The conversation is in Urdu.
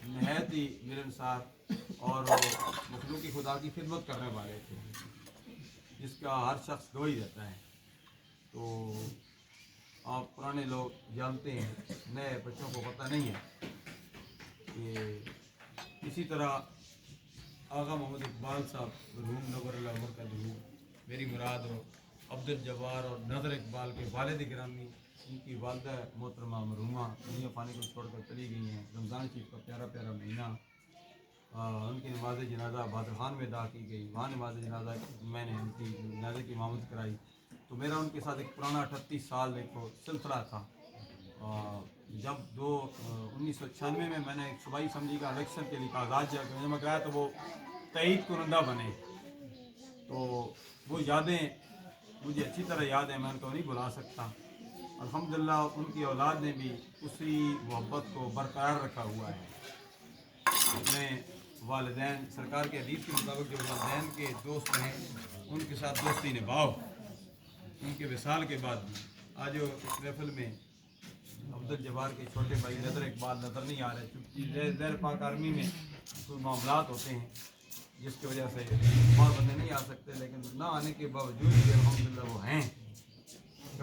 نہایت ہی ملنسار اور مخلوق خدا کی خدمت کرنے والے تھے، جس کا ہر شخص گواہی دیتا ہے۔ تو آپ پرانے لوگ جانتے ہیں، نئے بچوں کو پتہ نہیں ہے کہ اسی طرح آغا محمد اقبال صاحب مرحوم نور اللہ عمر کا ظہور، میری مراد ہو عبدالجبار اور نظر اقبال کے والد گرامی، ان کی والدہ محترمہ مرحومہ دنیا فانی کو چھوڑ کر چلی گئی ہیں۔ رمضان شریف کا پیارا پیارا مہینہ، ان کی نماز جنازہ بہادر خان میں ادا کی گئی، وہاں نماز جنازہ میں نے ان کی جنازے کی امامت کرائی۔ تو میرا ان کے ساتھ ایک پرانا 38 سال ایک سلسلہ تھا۔ جب 1996 میں نے ایک صوبائی اسمبلی کا الیکشن کے لیے کاغذات جمع کرایا تو وہ تائید کنندہ بنے۔ تو وہ یادیں مجھے اچھی طرح یاد ہیں، میں ان کو نہیں بھلا سکتا۔ الحمدللہ ان کی اولاد نے بھی اسی محبت کو برقرار رکھا ہوا ہے۔ اپنے والدین، سرکار کے حدیث کے مطابق جو والدین کے دوست ہیں ان کے ساتھ دوستی نبھاؤ۔ ان کے وصال کے بعد بھی آج اس محفل میں عبدالجبار کے چھوٹے بھائی نظر اقبال نظر نہیں آ رہے، چونکہ زیر پاک آرمی میں کچھ معاملات ہوتے ہیں جس کی وجہ سے بہت بندے نہیں آ سکتے، لیکن نہ آنے کے باوجود بھی الحمدللہ وہ ہیں۔